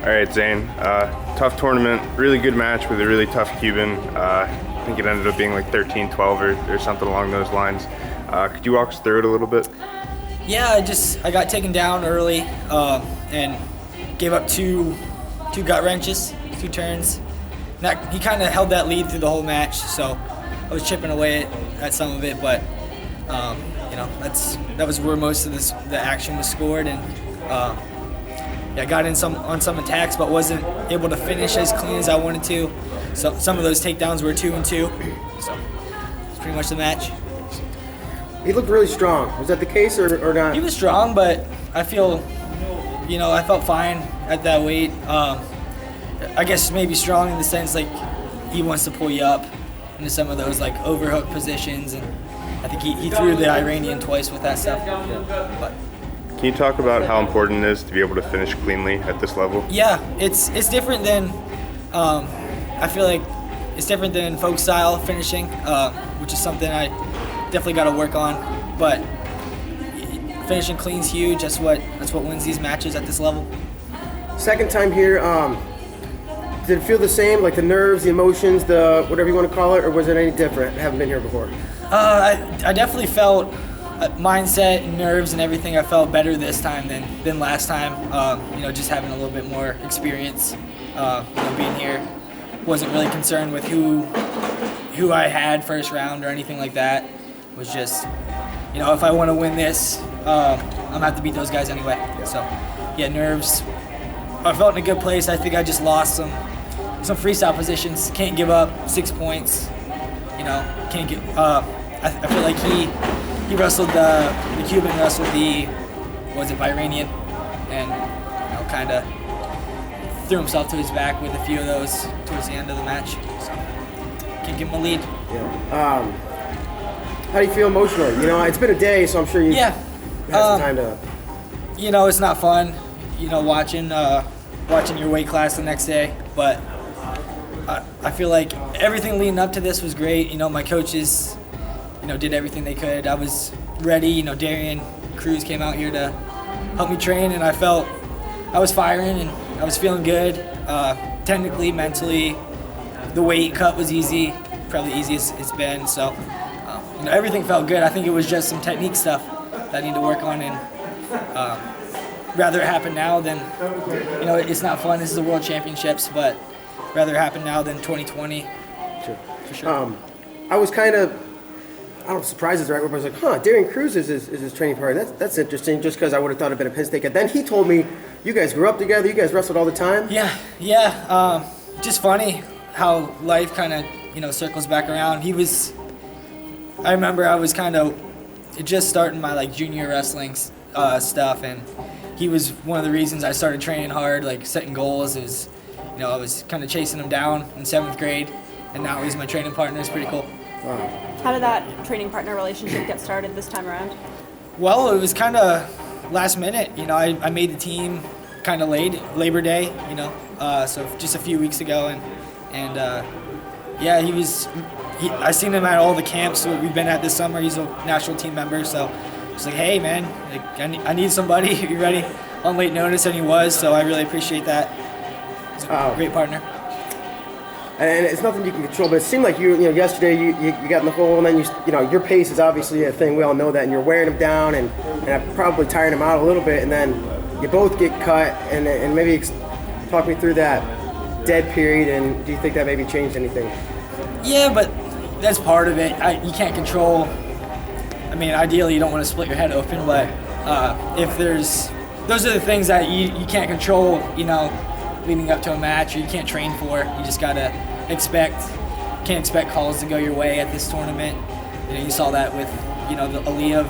All right, Zain. Tough tournament, really good match with a really tough Cuban. I think it ended up being like 13-12 or something along those lines. Could you walk us through it a little bit? Yeah, I got taken down early and gave up two gut wrenches, 2 turns. He kind of held that lead through the whole match, so I was chipping away at some of it, but that was where most of the action was scored, and I got in on some attacks, but wasn't able to finish as clean as I wanted to. So some of those takedowns were 2 and 2, so it's pretty much the match. He looked really strong. Was that the case or not? He was strong, but I felt fine at that weight. I guess maybe strong in the sense like he wants to pull you up into some of those like overhook positions, and I think he threw the Iranian twice with that stuff. But can you talk about how important it is to be able to finish cleanly at this level? yeah, it's different than I feel like it's different than folk style finishing, which is something I definitely got to work on. But finishing clean's huge. That's what wins these matches at this level. Second time here, did it feel the same, like the nerves, the emotions, the whatever you want to call it, or was it any different? I haven't been here before. I definitely felt mindset and nerves and everything. I felt better this time than last time. Just having a little bit more experience. Being here, wasn't really concerned with who I had first round or anything like that. It was just, if I want to win this, I'm gonna have to beat those guys anyway. So, yeah, nerves. I felt in a good place. I think I just lost some freestyle positions. Can't give up 6 points. Can't get. I feel like he wrestled the Cuban, wrestled the Iranian, and kind of threw himself to his back with a few of those towards the end of the match. So can't give him a lead. Yeah. How do you feel emotionally? It's been a day, so I'm sure you had some time to. It's not fun. Watching your weight class the next day, but I feel like everything leading up to this was great. My coaches, did everything they could. I was ready. Darian Cruz came out here to help me train, and I felt I was firing and I was feeling good. Technically, mentally, the weight cut was easy, probably the easiest it's been. So, everything felt good. I think it was just some technique stuff that I need to work on, and rather it happen now than, it's not fun. This is the World Championships, but rather it happen now than 2020. Sure. For sure. I was kind of, I don't know if surprised is the right word, but I was like, Darian Cruz is his training partner. That's interesting, just because I would have thought it'd been a Penn State. And then he told me, you guys grew up together, you guys wrestled all the time? Yeah. Just funny how life kind of, circles back around. I remember I was kind of just starting my junior wrestling stuff, and he was one of the reasons I started training hard, setting goals. It was, I was kind of chasing him down in 7th grade, and now he's my training partner. It's pretty cool. Wow. How did that training partner relationship get started this time around? Well, it was kind of last minute. I made the team kind of late, Labor Day, so just a few weeks ago, and I seen him at all the camps we've been at this summer. He's a national team member, so it's like, hey man, I need somebody. You ready? On late notice, and he was. So I really appreciate that. He's a great partner. And it's nothing you can control, but it seemed like yesterday you got in the hole, and then your pace is obviously a thing. We all know that, and you're wearing him down, and probably tiring him out a little bit, and then you both get cut, and maybe talk me through that dead period, and do you think that maybe changed anything? Yeah, but that's part of it. You can't control. Ideally you don't want to split your head open, but if those are the things that you can't control, leading up to a match, or you can't train for. You just gotta can't expect calls to go your way at this tournament. You saw that with the Aliyev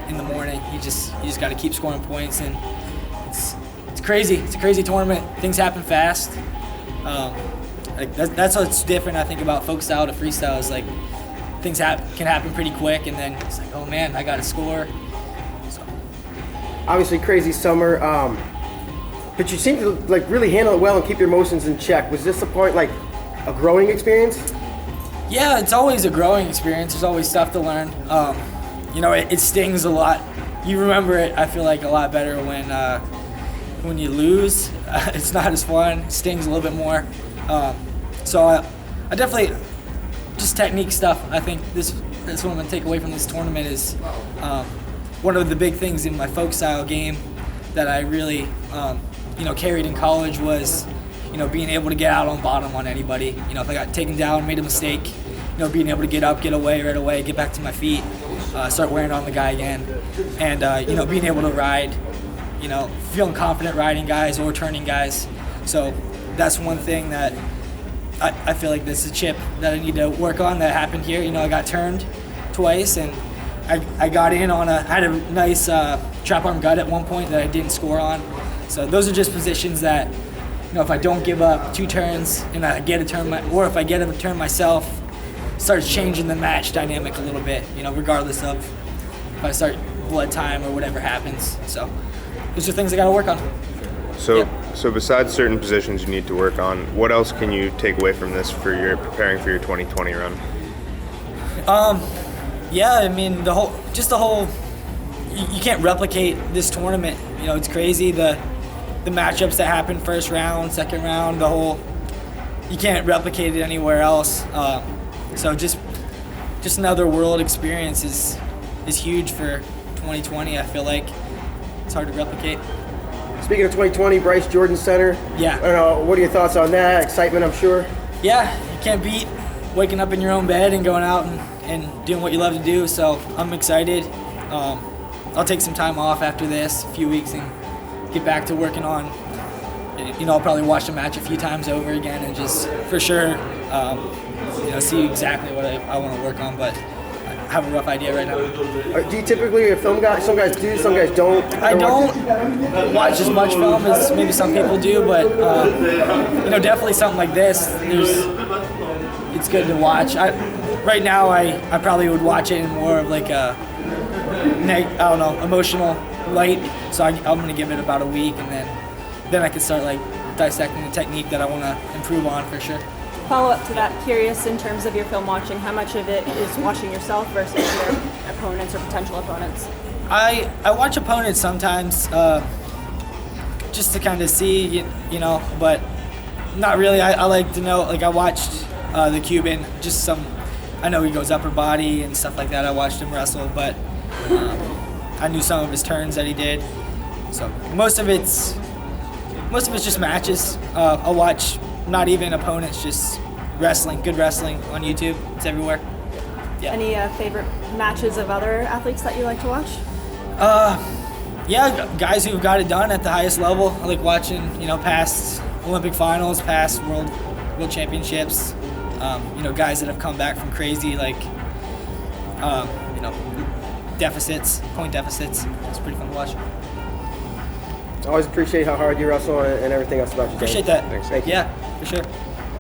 in the morning. You just gotta keep scoring points, and it's crazy. It's a crazy tournament. Things happen fast. That's what's different, I think, about folk style to freestyle is things can happen pretty quick, and then it's like, oh man, I gotta score. So. Obviously, crazy summer. But you seem to really handle it well and keep your emotions in check. Was this a point a growing experience? Yeah, it's always a growing experience. There's always stuff to learn. It stings a lot. You remember it, I feel like, a lot better when when you lose, it's not as fun. It stings a little bit more. So I definitely, just technique stuff. I think that's what I'm going to take away from this tournament is one of the big things in my folk style game that I really carried in college was being able to get out on bottom on anybody. If I got taken down, made a mistake, being able to get up, get away right away, get back to my feet, start wearing on the guy again, and being able to ride, feeling confident riding guys or turning guys. So that's one thing that I feel like this is a chip that I need to work on that happened here. I got turned twice, and I got in on I had a nice trap arm gut at one point that I didn't score on. So those are just positions that, if I don't give up 2 turns and I get a turn, or if I get a turn myself, starts changing the match dynamic a little bit, regardless of if I start blood time or whatever happens. So those are things I got to work on. So besides certain positions you need to work on, what else can you take away from this for your preparing for your 2020 run? Yeah, I mean the whole you can't replicate this tournament. It's crazy the matchups that happen first round, second round, you can't replicate it anywhere else. So just another world experience is huge for 2020. I feel like it's hard to replicate. Speaking of 2020, Bryce Jordan Center. Yeah. I don't know, what are your thoughts on that? Excitement, I'm sure. Yeah, you can't beat waking up in your own bed and going out and doing what you love to do. So I'm excited. I'll take some time off after this, a few weeks, and get back to working on. I'll probably watch the match a few times over again and just for sure, see exactly what I want to work on. But I have a rough idea right now. Do you typically film guys? Some guys do, some guys don't. I don't watch as much film as maybe some people do, but definitely something like this. It's good to watch. Right now, I probably would watch it in more of like a emotional light. So I'm gonna give it about a week, and then I can start like dissecting the technique that I want to improve on for sure. Follow up to that, curious in terms of your film watching, how much of it is watching yourself versus your opponents or potential opponents? I watch opponents sometimes just to kind of see, but not really. I like to know, like I watched the Cuban, I know he goes upper body and stuff like that. I watched him wrestle, but I knew some of his turns that he did. So most of it's just matches. I'll watch not even opponents, just wrestling, good wrestling on YouTube. It's everywhere. Yeah. Any favorite matches of other athletes that you like to watch? Yeah, guys who've got it done at the highest level. I like watching, past Olympic finals, past world championships. Guys that have come back from crazy, point deficits. It's pretty fun to watch. Always appreciate how hard you wrestle and everything else about you. Appreciate that. Thanks. Thank you. Yeah, for sure.